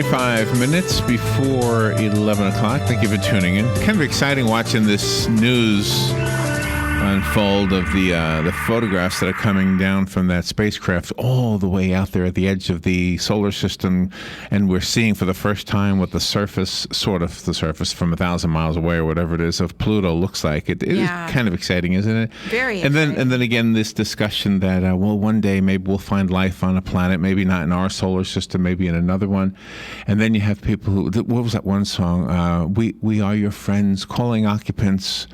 25 minutes before 11 o'clock. Thank you for tuning in. Kind of exciting watching this news unfold of the photographs that are coming down from that spacecraft all the way out there at the edge of the solar system, and we're seeing for the first time what the surface from 1,000 miles away or whatever it is of Pluto looks like. It is kind of exciting, isn't it? Very exciting. And then again, this discussion that one day maybe we'll find life on a planet, maybe not in our solar system, maybe in another one, and then you have people who, what was that one song? We are your friends, calling occupants.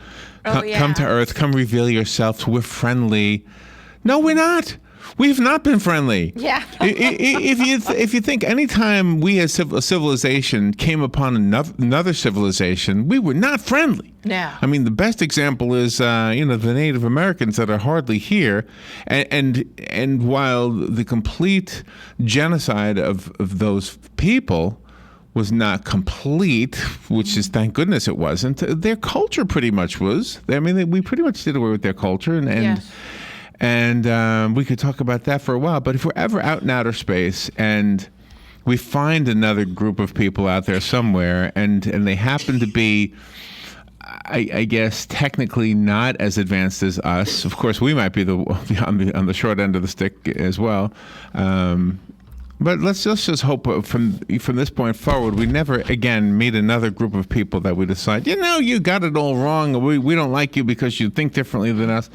Come to Earth. Come reveal yourself. We're friendly. No, we're not. We've not been friendly. Yeah. if you think any time we as a civilization came upon another civilization, we were not friendly. Yeah. I mean, the best example is the Native Americans that are hardly here, and while the complete genocide of those people was not complete, which is, thank goodness it wasn't. Their culture pretty much was. I mean, we pretty much did away with their culture, and we could talk about that for a while. But if we're ever out in outer space and we find another group of people out there somewhere, and they happen to be, I guess, technically not as advanced as us. Of course, we might be on the short end of the stick as well. But let's just hope from this point forward, we never again meet another group of people that we decide, you got it all wrong, or we don't like you because you think differently than us.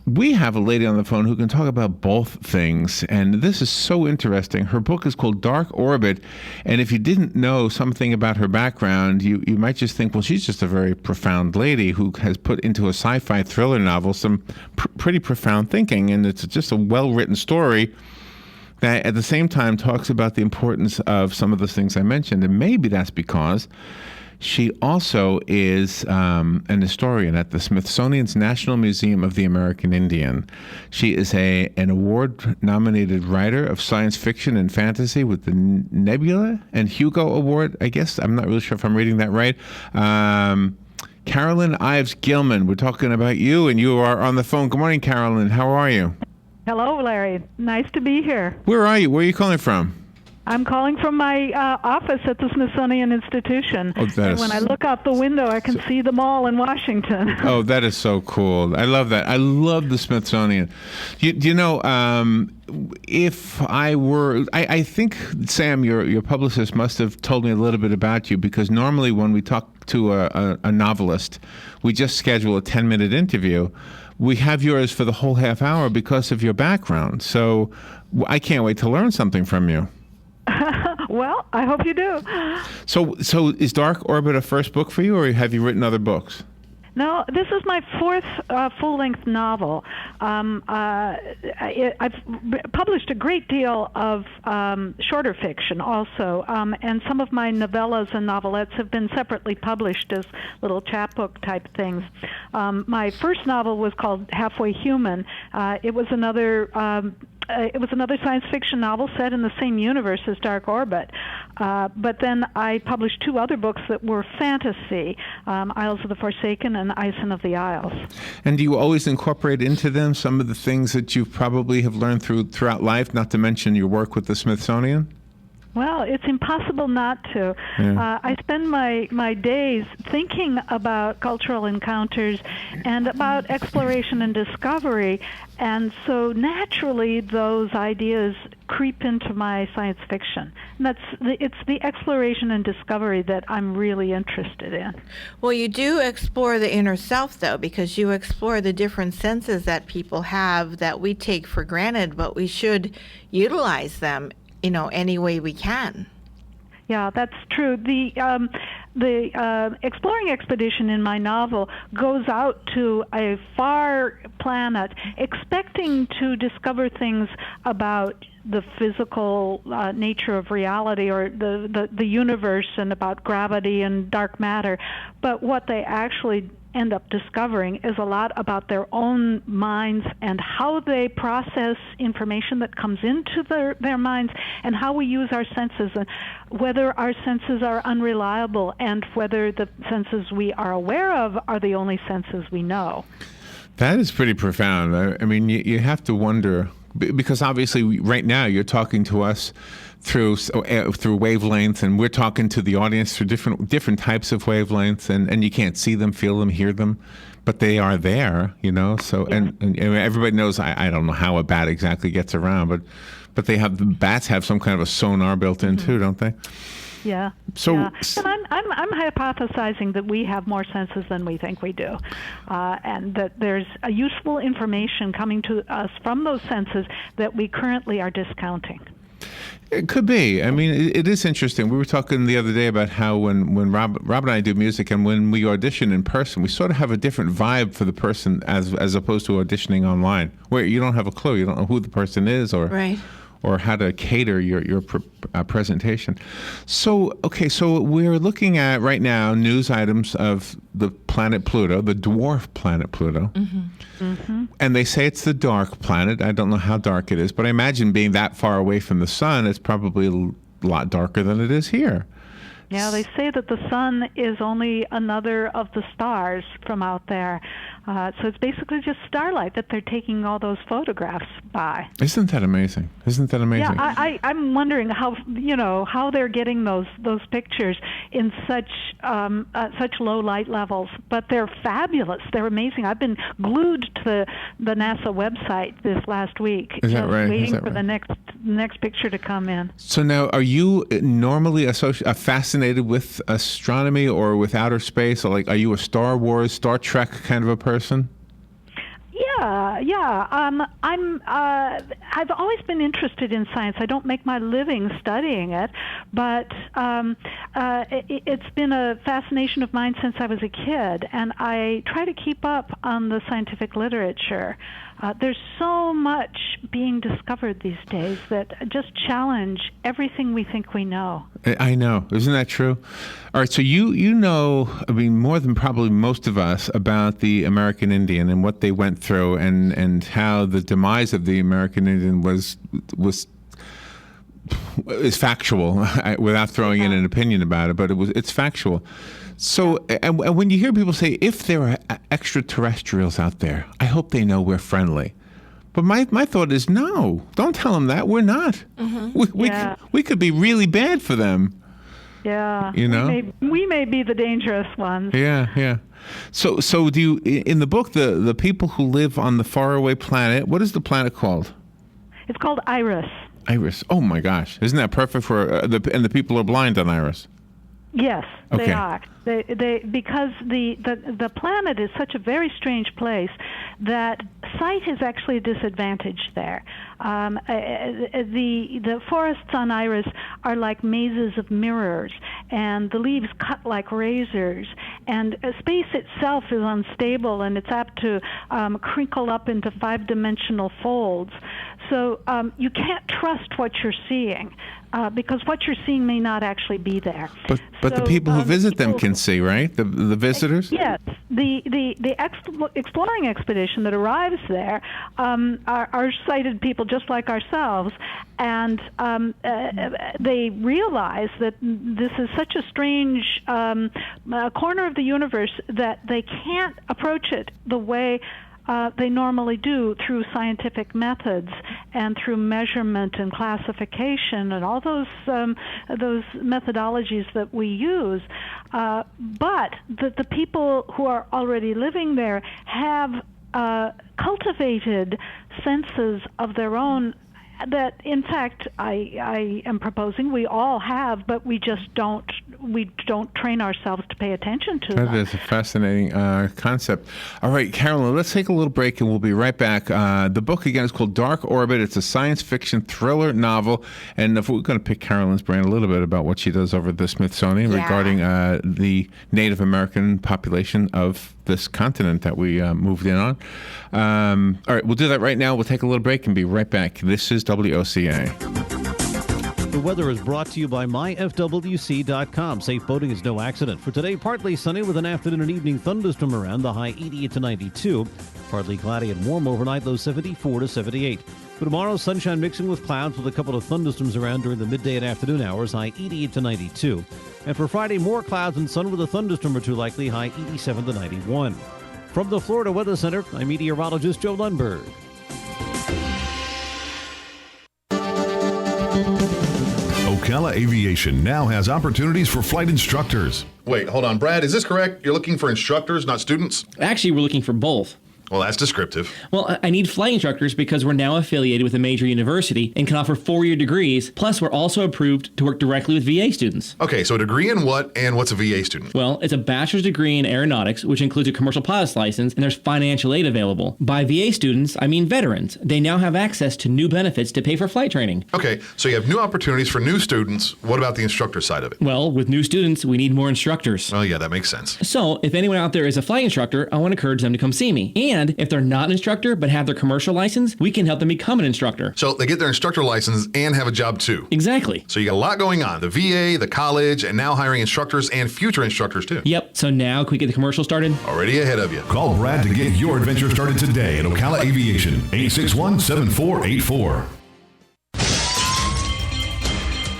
We have a lady on the phone who can talk about both things, and this is so interesting. Her book is called Dark Orbit, and if you didn't know something about her background, you might just think, well, she's just a very profound lady who has put into a sci-fi thriller novel some pretty profound thinking, and it's just a well-written story that at the same time talks about the importance of some of the things I mentioned. And maybe that's because she also is an historian at the Smithsonian's National Museum of the American Indian. She is an award-nominated writer of science fiction and fantasy with the Nebula and Hugo Award, I guess. I'm not really sure if I'm reading that right. Carolyn Ives Gilman, we're talking about you, and you are on the phone. Good morning, Carolyn. How are you? Hello, Larry. Nice to be here. Where are you? Where are you calling from? I'm calling from my office at the Smithsonian Institution. Oh, and when I look out the window, I can see them all in Washington. Oh, that is so cool. I love that. I love the Smithsonian. If I were, I think, Sam, your publicist must have told me a little bit about you, because normally when we talk to a novelist, we just schedule a 10-minute interview. We have yours for the whole half hour because of your background. So I can't wait to learn something from you. Well, I hope you do. So is Dark Orbit a first book for you, or have you written other books? No, this is my fourth full-length novel. I've published a great deal of shorter fiction also, and some of my novellas and novelettes have been separately published as little chapbook type things. My first novel was called Halfway Human. It was another science fiction novel set in the same universe as Dark Orbit. But then I published two other books that were fantasy, Isles of the Forsaken and Ison of the Isles. And do you always incorporate into them some of the things that you probably have learned throughout life, not to mention your work with the Smithsonian? Well, it's impossible not to. Yeah. I spend my days thinking about cultural encounters and about exploration and discovery, and so naturally those ideas creep into my science fiction. And it's the exploration and discovery that I'm really interested in. Well, you do explore the inner self, though, because you explore the different senses that people have that we take for granted, but we should utilize them any way we can. Yeah, that's true. The exploring expedition in my novel goes out to a far planet, expecting to discover things about the physical nature of reality, or the universe, and about gravity and dark matter. But what they actually end up discovering is a lot about their own minds and how they process information that comes into their minds, and how we use our senses, and whether our senses are unreliable, and whether the senses we are aware of are the only senses we know. That is pretty profound. I mean, you have to wonder Because obviously right now you're talking to us through wavelengths, and we're talking to the audience through different types of wavelengths, and you can't see them, feel them, hear them, but they are there, So and everybody knows. I don't know how a bat exactly gets around, but the bats have some kind of a sonar built in too, don't they? Yeah. So, yeah. And I'm hypothesizing that we have more senses than we think we do, and that there's a useful information coming to us from those senses that we currently are discounting. It could be. I mean, it is interesting. We were talking the other day about how when Rob and I do music, and when we audition in person, we sort of have a different vibe for the person as opposed to auditioning online, where you don't have a clue. You don't know who the person is or how to cater your presentation. So we're looking at right now news items of the planet Pluto, the dwarf planet Pluto. And they say it's the dark planet. I don't know how dark it is, but I imagine being that far away from the sun, it's probably a lot darker than it is here. Yeah, they say that the sun is only another of the stars from out there. So it's basically just starlight that they're taking all those photographs by. Isn't that amazing? Yeah, I'm wondering how they're getting those pictures in such low light levels. But they're fabulous. They're amazing. I've been glued to the NASA website this last week, Is that right? waiting for the next picture to come in. So now, are you normally fascinated with astronomy or with outer space? Or are you a Star Wars, Star Trek kind of a person? Yeah. I've always been interested in science. I don't make my living studying it, but it's been a fascination of mine since I was a kid, and I try to keep up on the scientific literature. There's so much being discovered these days that just challenge everything we think we know. I know. Isn't that true? All right, so you know, I mean, more than probably most of us about the American Indian and what they went through, and how the demise of the American Indian is factual, without throwing in an opinion about it, but it's factual. So, and when you hear people say, if there are extraterrestrials out there, I hope they know we're friendly. But my thought is, no, don't tell them that. We're not. We could be really bad for them. Yeah. We may be the dangerous ones. Yeah. So do you, in the book, the people who live on the faraway planet, what is the planet called? It's called Iris. Iris. Oh my gosh. Isn't that perfect for, and the people are blind on Iris? Yes, okay. They are. Because the planet is such a very strange place that sight is actually a disadvantage there. The forests on Iris are like mazes of mirrors, and the leaves cut like razors, and space itself is unstable, and it's apt to crinkle up into five-dimensional folds. So you can't trust what you're seeing. Because what you're seeing may not actually be there. But the people who visit them can see, right? The visitors? Yes. The exploring expedition that arrives there are sighted people just like ourselves, and they realize that this is such a strange corner of the universe that they can't approach it the way they normally do, through scientific methods and through measurement and classification and all those methodologies that we use. But the people who are already living there have cultivated senses of their own that, in fact, I am proposing we all have, but we just don't train ourselves to pay attention to them. That is a fascinating concept. All right, Carolyn, let's take a little break, and we'll be right back. The book, again, is called Dark Orbit. It's a science fiction thriller novel, and if we're going to pick Carolyn's brain a little bit about what she does over at the Smithsonian regarding the Native American population of this continent that we moved in on. All right, we'll do that right now. We'll take a little break and be right back. This is WOCA. The weather is brought to you by myfwc.com. Safe boating is no accident. For today, partly sunny with an afternoon and evening thunderstorm around, the high 88 to 92. Partly cloudy and warm overnight, low 74 to 78. For tomorrow, sunshine mixing with clouds with a couple of thunderstorms around during the midday and afternoon hours, high 88 to 92. And for Friday, more clouds and sun with a thunderstorm or two likely, high 87 to 91. From the Florida Weather Center, I'm meteorologist Joe Lundberg. Ocala Aviation now has opportunities for flight instructors. Wait, hold on, Brad, is this correct? You're looking for instructors, not students? Actually, we're looking for both. Well, that's descriptive. Well, I need flight instructors because we're now affiliated with a major university and can offer 4-year degrees. Plus, we're also approved to work directly with VA students. Okay, so a degree in what, and what's a VA student? Well, it's a bachelor's degree in aeronautics, which includes a commercial pilot's license, and there's financial aid available. By VA students, I mean veterans. They now have access to new benefits to pay for flight training. Okay, so you have new opportunities for new students. What about the instructor side of it? Well, with new students, we need more instructors. Oh, yeah, that makes sense. So, if anyone out there is a flight instructor, I want to encourage them to come see me. And if they're not an instructor but have their commercial license, we can help them become an instructor. So they get their instructor license and have a job too. Exactly. So you got a lot going on. The VA, the college, and now hiring instructors and future instructors too. Yep. So now can we get the commercial started? Already ahead of you. Call Brad to get your adventure started today at Ocala Aviation, 861-7484.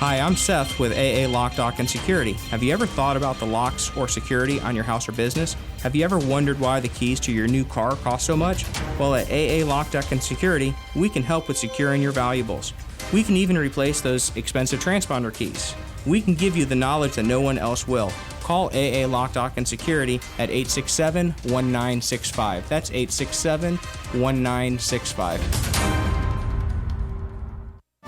Hi, I'm Seth with AA Lock, Dock, and Security. Have you ever thought about the locks or security on your house or business? Have you ever wondered why the keys to your new car cost so much? Well, at AA Lock, Dock, and Security, we can help with securing your valuables. We can even replace those expensive transponder keys. We can give you the knowledge that no one else will. Call AA Lock, Dock, and Security at 867-1965. That's 867-1965.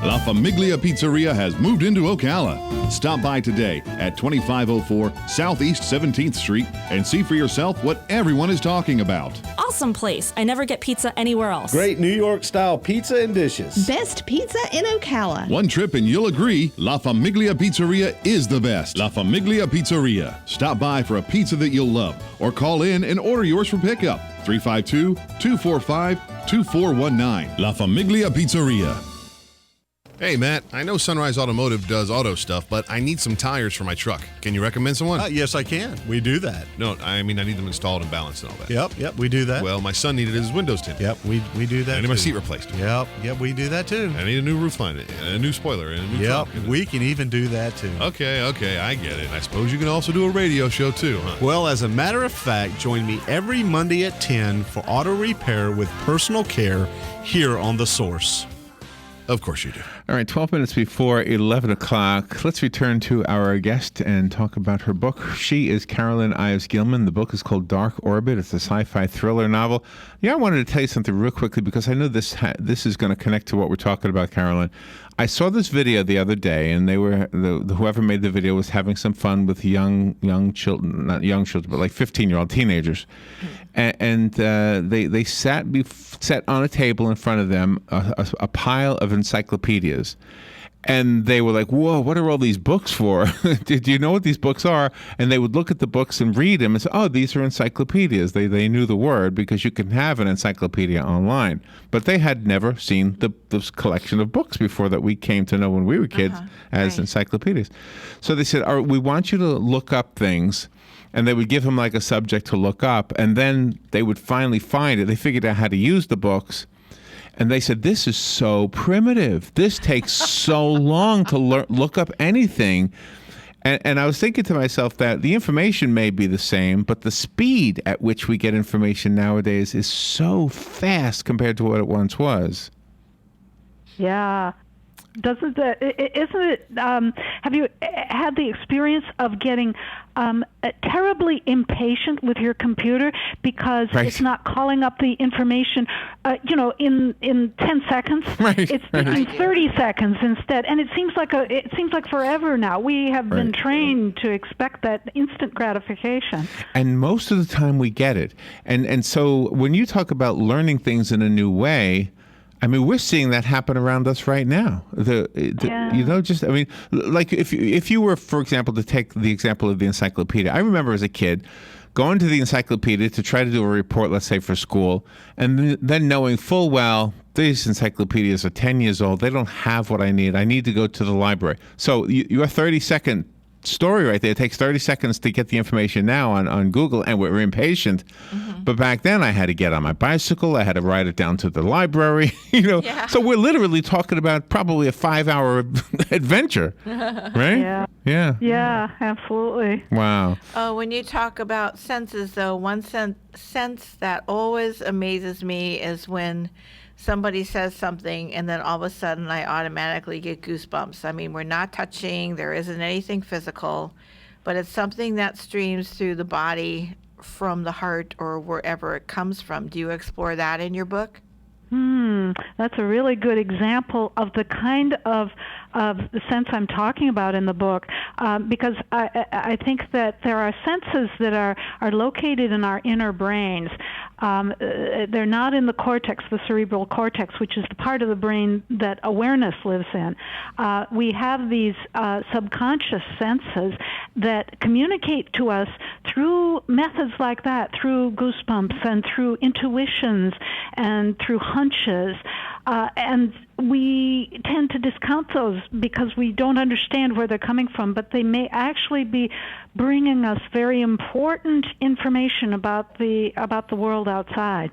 La Famiglia Pizzeria has moved into Ocala. Stop by today at 2504 Southeast 17th Street and see for yourself what everyone is talking about. Awesome place. I never get pizza anywhere else. Great New York style pizza and dishes. Best pizza in Ocala. One trip and you'll agree La Famiglia Pizzeria is the best. La Famiglia Pizzeria. Stop by for a pizza that you'll love or call in and order yours for pickup. 352-245-2419. La Famiglia Pizzeria. Hey, Matt, I know Sunrise Automotive does auto stuff, but I need some tires for my truck. Can you recommend someone? Yes, I can. We do that. No, I mean, I need them installed and balanced and all that. Yep, we do that. Well, my son needed his windows tinted. Yep, we do that. I need my seat replaced. Yep, we do that too. I need a new roof line, and a new spoiler, and a new trunk. Yep, we can even do that too. Okay, I get it. I suppose you can also do a radio show too, huh? Well, as a matter of fact, join me every Monday at 10 for auto repair with personal care here on The Source. Of course you do. All right, 12 minutes before 11 o'clock. Let's return to our guest and talk about her book. She is Carolyn Ives Gilman. The book is called Dark Orbit. It's a sci-fi thriller novel. Yeah, I wanted to tell you something real quickly because I know this is going to connect to what we're talking about, Carolyn. I saw this video the other day, and they were whoever made the video was having some fun with young children, not young children, but like 15-year-old teenagers, and they sat on a table in front of them a pile of encyclopedias. And they were like, whoa, what are all these books for? Do you know what these books are? And they would look at the books and read them and say, oh, these are encyclopedias. They knew the word because you can have an encyclopedia online. But they had never seen this collection of books before that we came to know when we were kids as encyclopedias. So they said, all right, we want you to look up things. And they would give them like a subject to look up. And then they would finally find it. They figured out how to use the books. And they said, this is so primitive. This takes so long to look up anything. And I was thinking to myself that the information may be the same, but the speed at which we get information nowadays is so fast compared to what it once was. Yeah. Isn't it, have you had the experience of getting terribly impatient with your computer because it's not calling up the information, in 10 seconds? It's taking 30 seconds instead. And it seems like forever now. We have been trained to expect that instant gratification. And most of the time we get it. And so when you talk about learning things in a new way, I mean, we're seeing that happen around us right now. Like if you were, for example, to take the example of the encyclopedia, I remember as a kid going to the encyclopedia to try to do a report, let's say for school, and then knowing full well these encyclopedias are 10 years old. They don't have what I need. I need to go to the library. So your 30-second story right there. It takes 30 seconds to get the information now on Google, and we're impatient. Mm-hmm. But back then I had to get on my bicycle. I had to ride it down to the library, So we're literally talking about probably a 5-hour adventure, right? Yeah. Yeah, absolutely. Wow. When you talk about senses, though, one sense that always amazes me is when somebody says something and then all of a sudden I automatically get goosebumps. I mean, we're not touching, there isn't anything physical, but it's something that streams through the body from the heart or wherever it comes from. Do you explore that in your book? That's a really good example of the kind of the sense I'm talking about in the book, because I think that there are senses that are located in our inner brains. They're not in the cortex, the cerebral cortex, which is the part of the brain that awareness lives in. We have these subconscious senses that communicate to us through methods like that, through goosebumps and through intuitions and through hunches. And we tend to discount those because we don't understand where they're coming from, but they may actually be bringing us very important information about the world outside.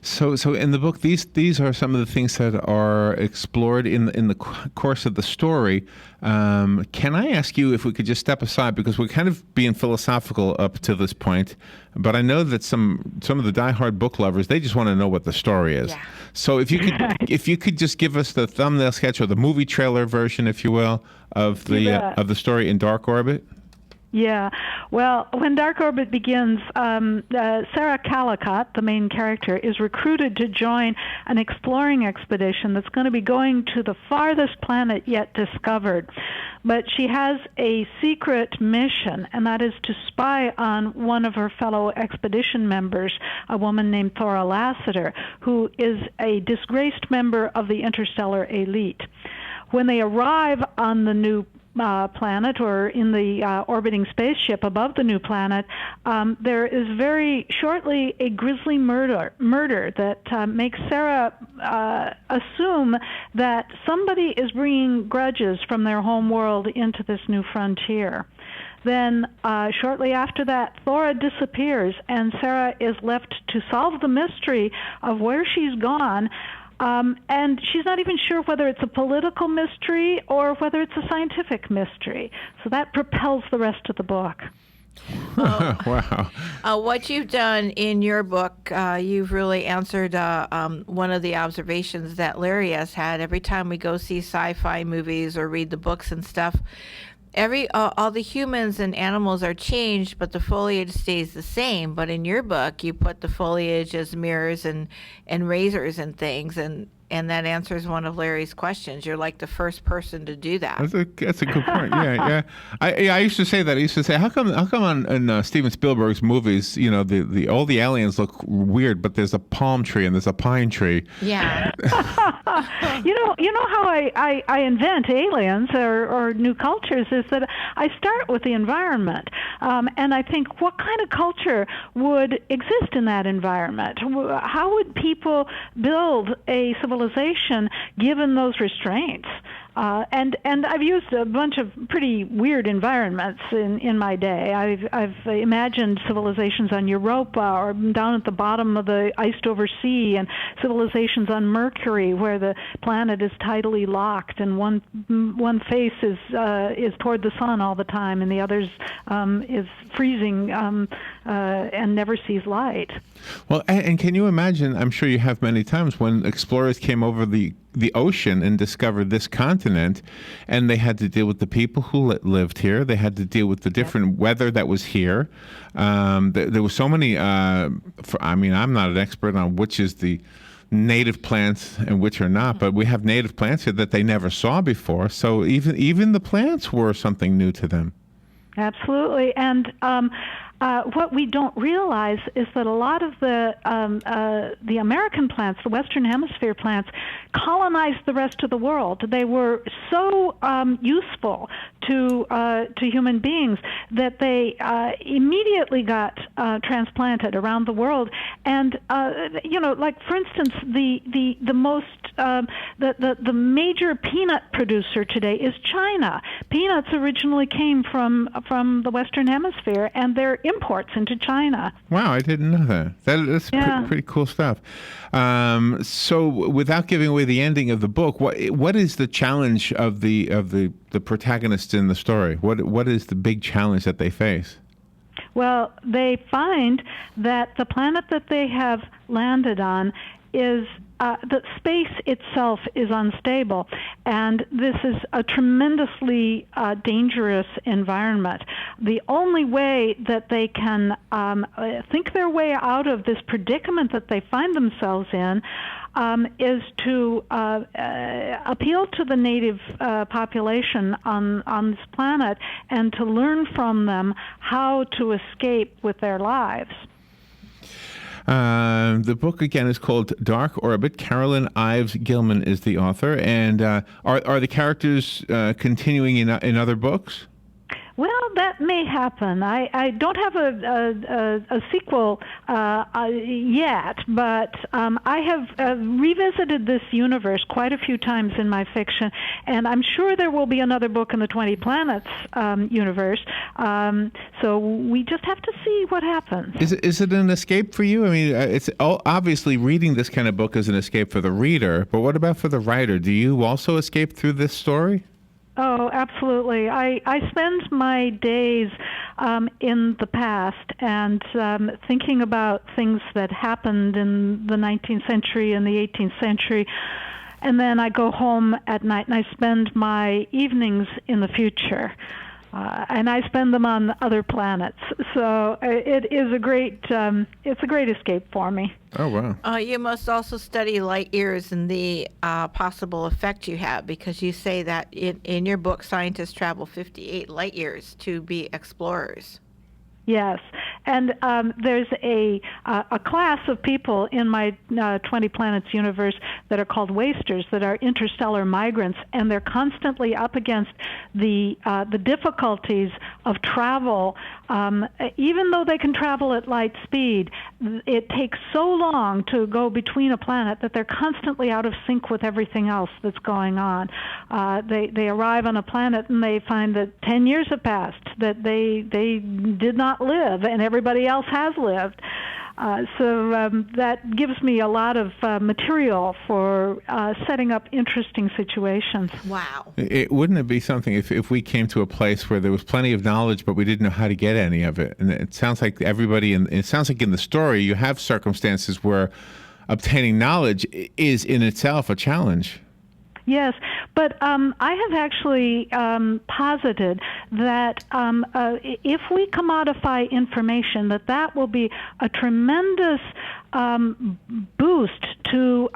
So in the book, these are some of the things that are explored in the course of the story. Can I ask you if we could just step aside, because we're kind of being philosophical up to this point, but I know that some of the diehard book lovers, they just want to know what the story is. Yeah. So if you could just give us the thumbnail sketch or the movie trailer version, if you will, of the story in Dark Orbit. Yeah. Well, when Dark Orbit begins, Sarah Callicott, the main character, is recruited to join an exploring expedition that's going to be going to the farthest planet yet discovered. But she has a secret mission, and that is to spy on one of her fellow expedition members, a woman named Thora Lassiter, who is a disgraced member of the interstellar elite. When they arrive on the new planet, or in the orbiting spaceship above the new planet, there is very shortly a grisly murder that makes Sarah assume that somebody is bringing grudges from their home world into this new frontier. Then shortly after that, Thora disappears, and Sarah is left to solve the mystery of where she's gone. And she's not even sure whether it's a political mystery or whether it's a scientific mystery. So that propels the rest of the book. Wow. What you've done in your book, you've really answered one of the observations that Larry has had. Every time we go see sci-fi movies or read the books and stuff, all the humans and animals are changed, but the foliage stays the same. But in your book, you put the foliage as mirrors and razors and things, and that answers one of Larry's questions. You're like the first person to do that. That's a good point. Yeah. I used to say that. I used to say, how come on Steven Spielberg's movies, all the aliens look weird, but there's a palm tree and there's a pine tree. Yeah. You know how I invent aliens or new cultures is that I start with the environment, and I think, what kind of culture would exist in that environment? How would people build a civilization given those restraints? And I've used a bunch of pretty weird environments in my day. I've imagined civilizations on Europa or down at the bottom of the iced-over sea, and civilizations on Mercury where the planet is tidally locked and one face is toward the sun all the time and the other is freezing and never sees light. Well, and can you imagine, I'm sure you have many times, when explorers came over the ocean and discovered this continent, and they had to deal with the people who lived here. They had to deal with the different weather that was here. There were so many, I'm not an expert on which is the native plants and which are not, but we have native plants here that they never saw before. So even the plants were something new to them. Absolutely. And what we don't realize is that a lot of the American plants, the Western Hemisphere plants, colonized the rest of the world. They were so useful to human beings that they immediately got transplanted around the world. And like for instance, the most the major peanut producer today is China. Peanuts originally came from the Western Hemisphere, and they're imports into China. Wow, I didn't know that. That's pretty cool stuff. So, without giving away the ending of the book, what is the challenge of the protagonists in the story? What is the big challenge that they face? Well, they find that the planet that they have landed on is the space itself is unstable, and this is a tremendously dangerous environment. The only way that they can think their way out of this predicament that they find themselves in is to appeal to the native population on this planet and to learn from them how to escape with their lives. The book, again, is called Dark Orbit. Carolyn Ives Gilman is the author. And are the characters continuing in other books? Well, that may happen. I don't have a sequel yet, but I have revisited this universe quite a few times in my fiction, and I'm sure there will be another book in the 20 Planets universe. So we just have to see what happens. Is it an escape for you? I mean, it's obviously reading this kind of book is an escape for the reader, but what about for the writer? Do you also escape through this story? Oh, absolutely. I spend my days in the past and thinking about things that happened in the 19th century and the 18th century. And then I go home at night and I spend my evenings in the future. And I spend them on other planets. So it is it's a great escape for me. Oh, wow. You must also study light years and the possible effect you have, because you say that in your book, scientists travel 58 light years to be explorers. Yes, and there's a class of people in my 20 Planets universe that are called wasters, that are interstellar migrants, and they're constantly up against the difficulties of travel. Even though they can travel at light speed, it takes so long to go between a planet that they're constantly out of sync with everything else that's going on. They arrive on a planet and they find that 10 years have passed, that they did not live, and everybody else has lived. So that gives me a lot of material for setting up interesting situations. Wow. Wouldn't it be something if we came to a place where there was plenty of knowledge, but we didn't know how to get any of it? And it sounds like it sounds like in the story you have circumstances where obtaining knowledge is in itself a challenge. Yes, but I have actually posited that if we commodify information, that will be a tremendous boost to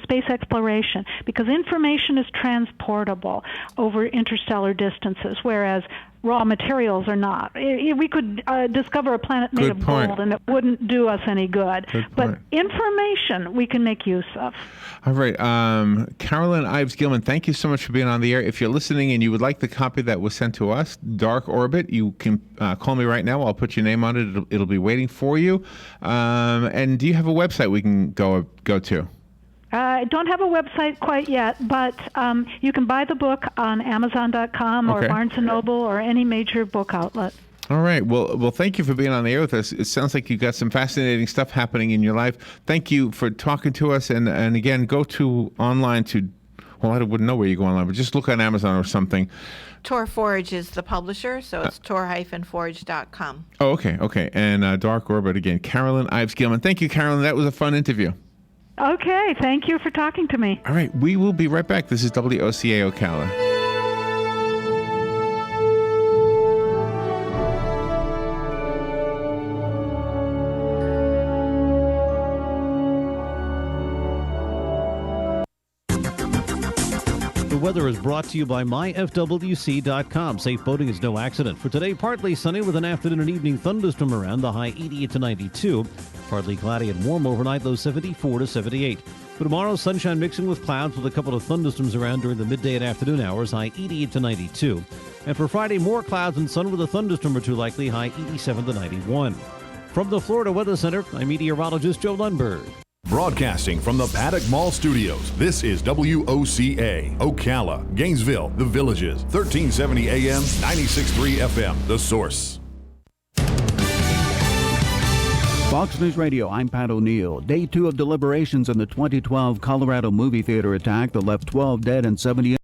space exploration, because information is transportable over interstellar distances, whereas raw materials are not. We could discover a planet made of gold, and it wouldn't do us any good. But information we can make use of. All right. Carolyn Ives Gilman, thank you so much for being on the air. If you're listening and you would like the copy that was sent to us, Dark Orbit, you can call me right now. I'll put your name on it. It'll be waiting for you. And do you have a website we can go to? I don't have a website quite yet, but you can buy the book on Amazon.com or Barnes & Noble or any major book outlet. All right. Well, thank you for being on the air with us. It sounds like you've got some fascinating stuff happening in your life. Thank you for talking to us. And again, go to online to, well, I wouldn't know where you go online, but just look on Amazon or something. Tor Forge is the publisher, so it's tor-forge.com. Oh, okay. And Dark Orbit again. Carolyn Ives Gilman. Thank you, Carolyn. That was a fun interview. Okay. Thank you for talking to me. All right. We will be right back. This is WOCA Ocala. The weather is brought to you by myfwc.com. Safe boating is no accident. For today, partly sunny with an afternoon and evening thunderstorm around, the high 88 to 92. Partly cloudy and warm overnight, low 74 to 78. For tomorrow, sunshine mixing with clouds with a couple of thunderstorms around during the midday and afternoon hours, high 88 to 92. And for Friday, more clouds and sun with a thunderstorm or two likely, high 87 to 91. From the Florida Weather Center, I'm meteorologist Joe Lundberg. Broadcasting from the Paddock Mall Studios, this is WOCA, Ocala, Gainesville, The Villages, 1370 AM, 96.3 FM, The Source. Fox News Radio, I'm Pat O'Neill. Day 2 of deliberations in the 2012 Colorado movie theater attack that left 12 dead and 70